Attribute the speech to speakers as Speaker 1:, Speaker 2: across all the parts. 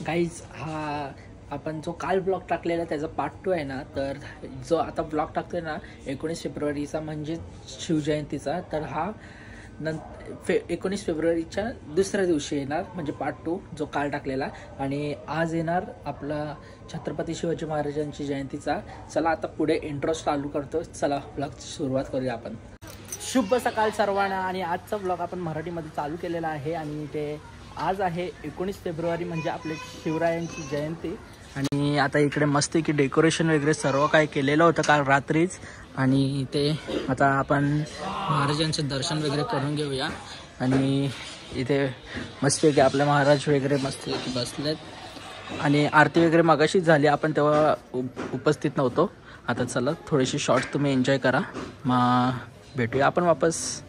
Speaker 1: Guys हा आपण जो काल ब्लॉग टाकलेला त्याचा पार्ट 2 आहे ना, तर जो आता ब्लॉग टाकतोय ना 19 फेब्रुवारीचा म्हणजे शिवजयंतीचा, तर हा 19 फेब्रुवारीच्या दुसऱ्या दिवशी येणार म्हणजे पार्ट 2 जो काल टाकलेला. आणि आज येणार आपला छत्रपती शिवाजी महाराजांची जयंतीचा. चला आता पुढे इंट्रो चालू करतो. चला ब्लॉगची सुरुवात करूया आपण. शुभ सकाळ सर्वांना. आणि आजचा ब्लॉग आपण मराठीमध्ये चालू केलेला आहे आणि ते आज आहे 19 फेब्रुवारी म्हणजे आपले शिवरायांची जयंती. आणि आता इकडे मस्त की डेकोरेशन वगैरे सर्व काही केलेलं होतं काल रात्रीच. आणि ते आता आपण महाराजांचं दर्शन वगैरे करून घेऊया. आणि इथे मस्त की आपले महाराज वगैरे मस्त की बसलेत. आणि आरती वगैरे मगाशीच झाली, आपण तेव्हा उपस्थित नव्हतो. आता चला थोडीशी शॉर्ट्स तुम्ही एन्जॉय करा, मग भेटूया आपण वापस.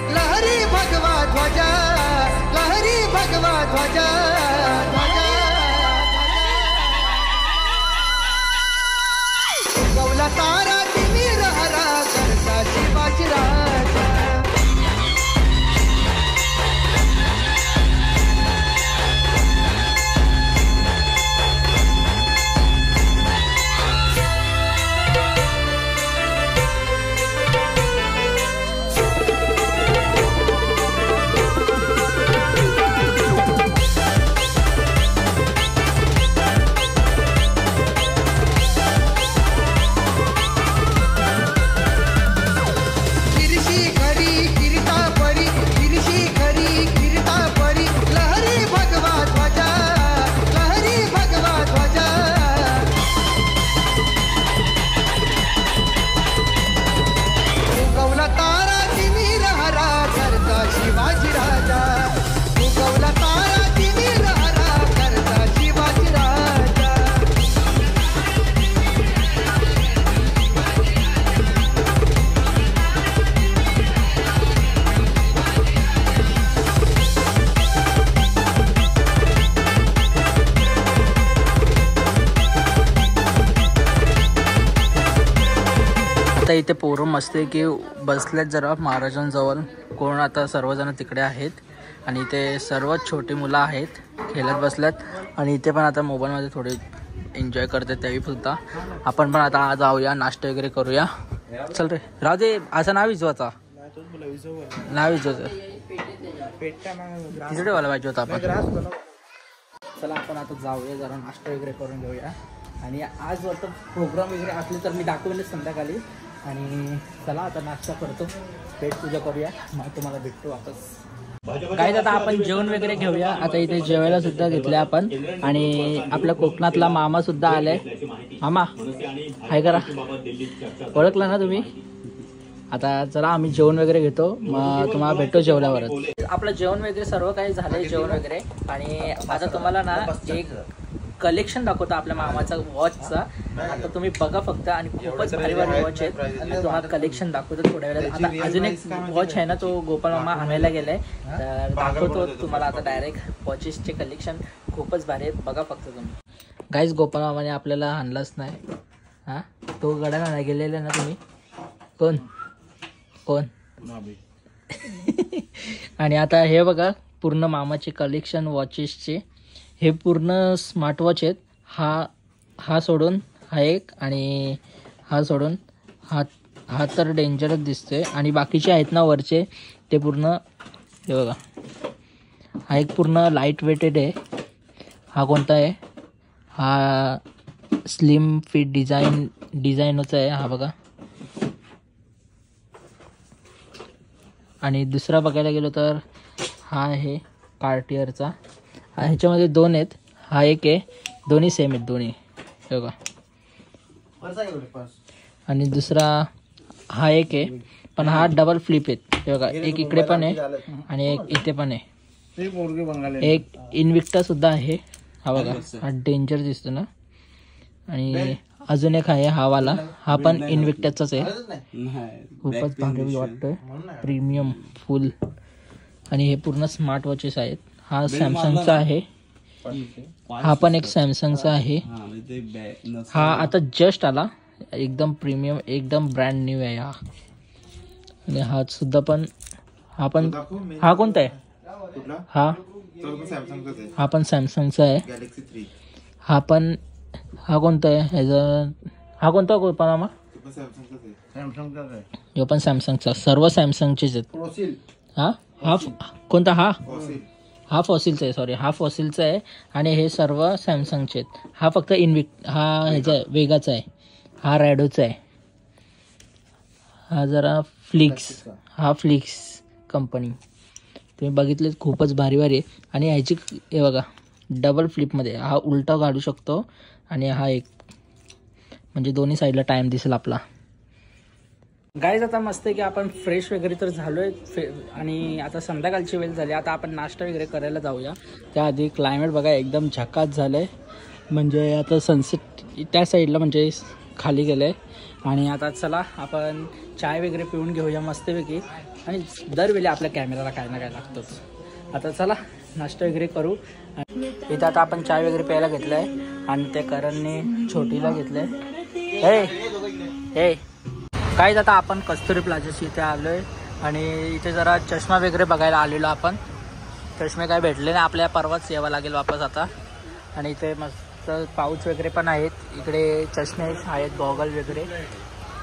Speaker 2: लहरी भगवा ध्वजा, लहरी भगवा ध्वजा, गवला तारा तिमीर हरा करता शिवाजी राजा.
Speaker 1: आता इथे पोरं मस्त की बसल्यात जरा महाराजांजवळ. कोण आता सर्वजण तिकडे आहेत आणि इथे सर्व छोटी मुलं आहेत खेळत बसल्यात. आणि इथे पण आता मोबाईलमध्ये थोडे एन्जॉय करतात त्याही सुद्धा. आपण पण आता जाऊया, नाश्ता वगैरे करूया. चल रे राहू दे, असं नाव विजवाचा, नाव विजवायचं तिकडे वाला पाहिजे होता आपण. चला आपण आता जाऊया, जरा नाश्ता वगैरे करून घेऊया. आणि आज वाटतं प्रोग्राम वगैरे असले तर मी दाखवेलच संध्याकाळी. आणि चला आता नाश्ता करतो, पेट पूजा करूया, मग तुम्हाला भेटतो वापस. काय आता आपण जेवण वगैरे घेऊया. आता इथे जेवायला सुद्धा घेतलं आपण. आणि आपल्या कोकणातला मामा सुद्धा आलाय. मामा हाय करा, ओळखला ना तुम्ही. आता चला आम्ही जेवण वगैरे घेतो, मग तुम्हाला भेटतो जेवल्यावरच. आपलं जेवण वगैरे सर्व काही झालंय जेवण वगैरे. आणि आता तुम्हाला ना एक कलेक्शन दाखवतो आपल्या मामाचा वॉचचा. आता तुम्ही बघा फक्त, आणि खूपच भारी भारी वॉच आहेत. आणि तुम्हाला कलेक्शन दाखवतो थोड्या वेळात. आता अजून एक वॉच आहे ना, तो गोपाल मामा आणायला गेलाय, तर दाखवतो तुम्हाला आता डायरेक्ट. वॉचेसचे कलेक्शन खूपच भारी आहेत, बघा फक्त तुम्ही. गाईज गोपाल मामाने आपल्याला आणलाच नाही. हां, तो गडा आणायला गेलेला ना तुम्ही. कोण कोण आणि आता हे बघा पूर्ण मामाचे कलेक्शन वॉचेसचे. हे पूर्ण स्मार्ट वॉच आहेत. हा सोडून हा एक, आणि हा सोडून हा तर डेंजरच दिसतोय. आणि बाकीचे आहेत ना वरचे ते पूर्ण, हे बघा हा एक पूर्ण लाईट वेटेड आहे. हा कोणता आहे, हा स्लिम फिट डिझाईनचा आहे हा बघा. आणि दुसरा बघायला गेलो तर हा आहे कार्टियरचा. ह्याच्यामध्ये दोन आहेत, हा एक आहे, दोन्ही सेम आहेत दोन्ही, हे बघा. आणि दुसरा हा एक आहे, पण हा डबल फ्लिप आहेत, हे बघा. एक इकडे पण आहे आणि एक इथे पण आहे. एक इन्व्हिक्टा सुद्धा आहे, हा बघा, हा डेंजर दिसतो ना. आणि अजून एक आहे हा वाला, हा पण इन्व्हिक्टाचाच आहे, खूपच भारी वाटतोय, प्रीमियम फुल. आणि हे पूर्ण स्मार्ट वॉचेस आहेत. हा सॅमसंगचा आहे, हा पण एक सॅमसंगचा आहे. हा आता जस्ट आला, एकदम प्रीमियम, एकदम ब्रँड न्यू आहे हा. आणि हा सुद्धा पण, हा पण, हा कोणता आहे हा पण सॅमसंगचा आहे. हा पण, हा कोणता आहे ह्याचा, हा कोणता पण हे पण सॅमसंगचा, सर्व सॅमसंगचेच आहेत. हा हा कोणता, हा फॉसिलचा आहे, सॉरी, हा फॉसिलचा आहे. आणि हे सर्व सॅमसंगचे आहेत. हा फक्त हा ह्याचा आहे, वेगाचा आहे. हा रॅडोचा आहे. हा जरा फ्लिक्स कंपनी, तुम्ही बघितले, खूपच भारी भारी आहे. आणि ह्याची हे बघा, डबल फ्लिपमध्ये, हा उलटा काढू शकतो आणि हा एक, म्हणजे दोन्ही साईडला टाइम दिसेल आपला. गाईज आता मस्त आहे की आपण फ्रेश वगैरे तर झालोय आणि आता संध्याकाळची वेळ झाली. आता आपण नाश्ता वगैरे करायला जाऊया. त्याआधी क्लायमेट बघा एकदम झकास झालंय, म्हणजे आता सनसेट त्या साईडला म्हणजे खाली गेलंय. आणि आता चला आपण चाय वगैरे पिऊन घेऊया मस्तपैकी. आणि दरवेळी आपल्या कॅमेराला काय ना काय लागतोच. आता चला नाश्ता वगैरे करू. इथं आता आपण चाय वगैरे प्यायला घेतलं आहे आणि त्या करणने छोटीला घेतलं आहे. हे काय, आता आपण कस्तुरी प्लाझाशी इथे आलो आहे आणि इथे जरा चष्मा वगैरे बघायला आलेलो आपण. चष्मे काय भेटले नाही आपल्या, परवाच यावं लागेल वापस आता. आणि इथे मस्त पाऊच वगैरे पण आहेत, इकडे चष्मे आहेत, गॉगल वगैरे.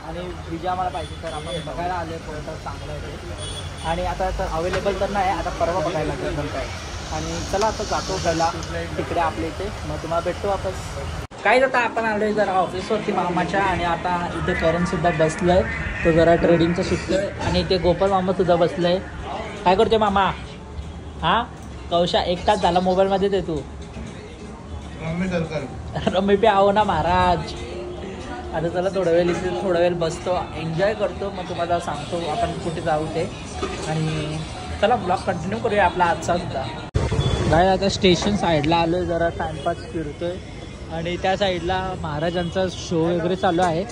Speaker 1: आणि विजा आम्हाला पाहिजे तर आपण बघायला आलो आहे, कोणतं चांगलं आहे. आणि आता तर अवेलेबल तर नाही, आता परवा बघायला लागेल नंतर. आणि चला आता जातो पहिला तिकडे आपल्या इथे, मग तुम्हाला भेटतो वापस. काय आता आपण आलो आहे जरा ऑफिसवरती मामाच्या. आणि आता इथे करणसुद्धा बसलं आहे, तो जरा ट्रेडिंगचं शिकतोय. आणि इथे गोपाल मामासुद्धा बसलं आहे. काय करतोय मामा? हां कौशा, एक तास झाला मोबाईलमध्ये ते तू रमी पे आओ ना महाराज. आता चला थोडा वेळ बसतो, एन्जॉय करतो, मग तुम्हाला सांगतो आपण कुठे जाऊ ते. आणि चला ब्लॉग कंटिन्यू करूया आपला आजचा सुद्धा. काय आता स्टेशन साईडला आलो आहे, जरा टाइमपास फिरतोय. आणि त्या साईडला महाराजांचा शो वगैरे चालू आहे,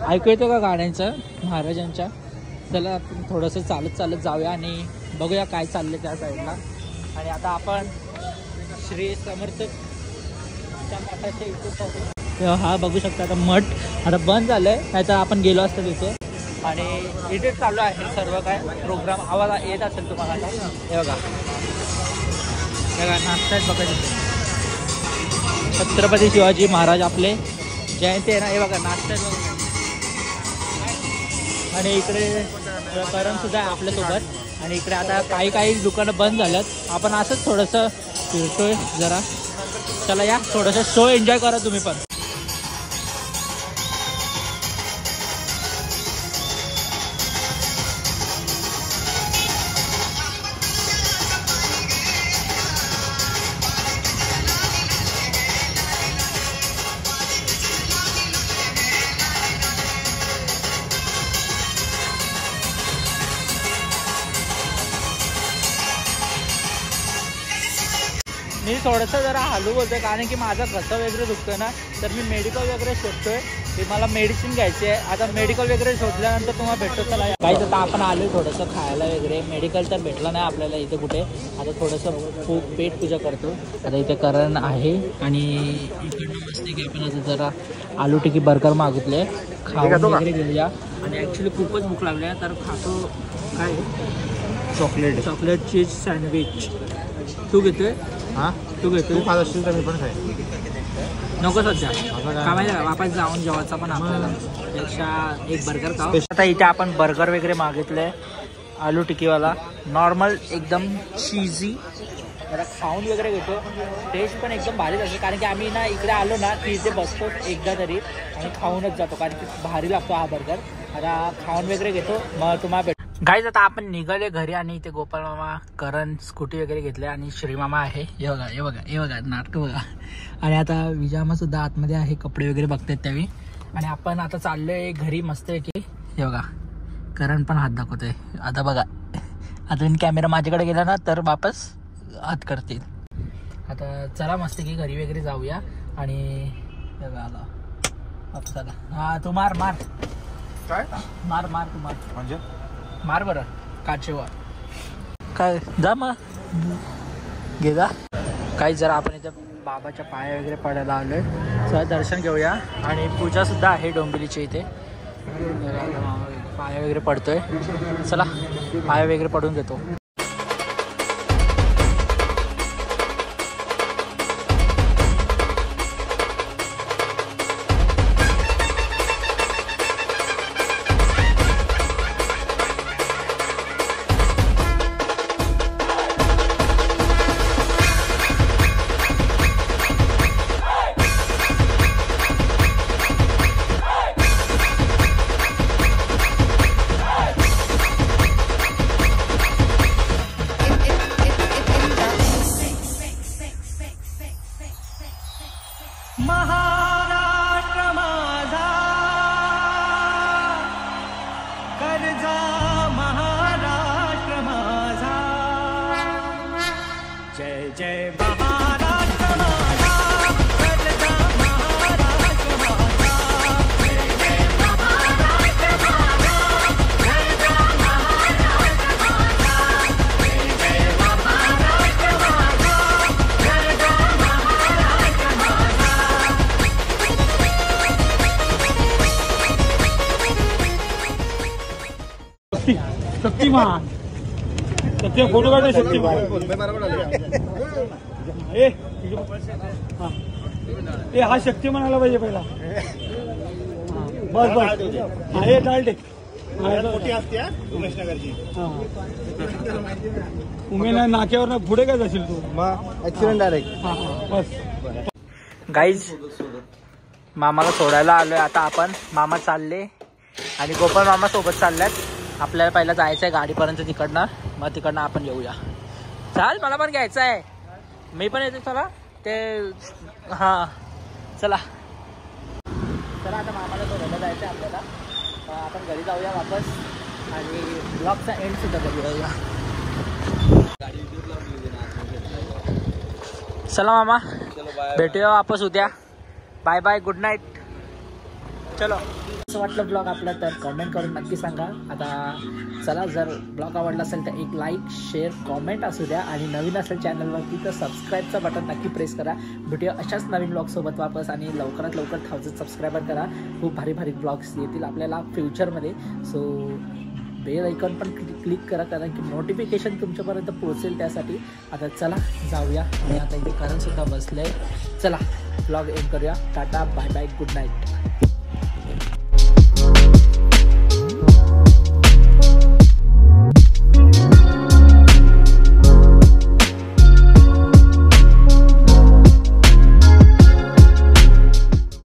Speaker 1: ऐकू येतो का गाण्यांचं महाराजांच्या. चला आपण थोडंसं चालत जाऊया आणि बघूया काय चाललं त्या साईडला. आणि आता आपण श्री समर्थच्या मठाच्या इथे हा बघू शकता. आता मठ आता बंद झालं आहे, नाही तर आपण गेलो असतो तिथे. आणि इथे चालू आहे सर्व काय प्रोग्राम, आवाज येत असेल तुम्हाला. आता हे बघा नाश्ता आहेत बघा तिथे. छत्रपती शिवाजी महाराज आपले जयंती आहे ना, हे बघा नाश्ता आहेत बघा. आणि इकडे करणसुद्धा आहे आपल्यासोबत. आणि इकडे आता काही दुकानं बंद झाल्यात, आपण असंच थोडंसं फिरतोय जरा. चला या थोडंसं शो एन्जॉय करा तुम्ही पण. मी थोडंसं जरा हलू बोलतोय कारण की माझा घसा वगैरे दुखतोय ना, तर मी मेडिकल वगैरे शोधतोय. ते मला मेडिसिन घ्यायची आहे. आता मेडिकल वगैरे शोधल्यानंतर तुम्हाला भेटतो. चला काहीच आता आपण आलो थोडंसं खायला वगैरे. मेडिकल तर भेटलं नाही आपल्याला इथे कुठे. आता थोडंसं पेट पूजा करतो. आता इथे करण आहे आणि इकडनं मस्त की आपण आता जरा आलू टिकी बर्गर मागितले, खाऊन वगैरे घेऊया. आणि ॲक्च्युली खूपच भूक लागली आहे, तर खातो. काय चॉकलेट चीज सँडविच तू घेतोय? हां तू घेतो, तू खात असशील तर मी पण खाईन. नको सध्या काय माहिती का, वापस जाऊन जेवायचा पण आपल्याला, त्यापेक्षा एक बर्गर खाऊ. आता इथे आपण बर्गर वगैरे मागितले, आलू टिक्कीवाला नॉर्मल एकदम चीजी. जरा खाऊन वगैरे घेतो. टेस्ट पण एकदम भारीच असेल कारण की आम्ही ना इकडे आलो ना की इथे बसतो एकदा तरी आणि खाऊनच जातो कारण की भारी लागतो हा बर्गर. आता खाऊन वगैरे घेतो, मग तुम्हाला गाईज आता आपण निघाले घरी. आणि इथे गोपाल मामा, करण स्कूटी वगैरे घेतले आणि श्रीमामा आहे. हे बघा नाटक बघा. आणि आता विजामा सुद्धा आतमध्ये आहे, कपडे वगैरे बघतात त्यावेळी. आणि आपण आता चाललोय घरी मस्त आहे की. हे बघा करण पण हात दाखवतोय. आता बघा, आता कॅमेरा माझ्याकडे गेला ना तर वापस हात करतील. आता चला मस्त की घरी वगैरे जाऊया. आणि आला चला. हा तू मार मार
Speaker 3: काय
Speaker 1: मार मार तू मार
Speaker 3: म्हणजे
Speaker 1: मार बरं काचेवर काय जा मग घे जा. काही जरा आपण इथं बाबाच्या पाया वगैरे पडायला आलोय. चला दर्शन घेऊया. आणि पूजा सुद्धा आहे डोंबिवलीच्या इथे. पाया वगैरे पडतोय. चला पाया वगैरे पडून घेतो.
Speaker 2: महाराष्ट्र माझा कर्जा महाराष्ट्र माझा जय जय महाराष्ट्र माझा कर्जा महाराष्ट्र माझा जय जय महाराष्ट्र माझा कर्जा महाराष्ट्र माझा जय जय महाराष्ट्र माझा कर्जा महाराष्ट्र माझा.
Speaker 4: शक्तिमान सत्य फोटो काढले शक्तिमान ए हा शक्तिमान आला पाहिजे पहिला. बस बस हा हे डालटे उमेना नाक्यावर ना पुढे काय जाशील तू
Speaker 3: ऍक्सिडेंट डायरेक्ट.
Speaker 4: बस
Speaker 1: गाईज मामाला सोडायला आलोय आता आपण. मामा चालले आणि गोपाळ मामा सोबत चालल्यात. आपल्याला पहिला जायचं आहे गाडीपर्यंत तिकडनं. मग तिकडनं आपण येऊया. चाल मला पण घ्यायचं आहे. मी पण येते. चला ते हां चला चला आता मामाला सोडायला जायचं आहे आपल्याला. आपण घरी जाऊया वापस आणि ब्लॉगचा एंड सुद्धा करूया. चला मामा भेटूया वापस उद्या. Bye bye good night. चलो असं वाटलं ब्लॉग आपला तर कमेंट करून नक्की सांगा. आता चला जर ब्लॉग आवडला असेल तर एक लाईक शेअर कॉमेंट असू द्या. आणि नवीन असेल चॅनलवरती तर सबस्क्राईबचं बटन नक्की प्रेस करा. भेटूया अशाच नवीन ब्लॉगसोबत वापस. आणि लवकरात लवकर 1000 सबस्क्रायबर करा. खूप भारी भारी ब्लॉग्स येतील आपल्याला फ्युचरमध्ये. सो बेल आयकॉन पण क्लिक करा कारण की नोटिफिकेशन तुमच्यापर्यंत पोहोचेल त्यासाठी. आता चला जाऊया. आणि आता इथे करणसुद्धा बसलं आहे. चला ब्लॉग एंड करूया. Tata bye bye good night.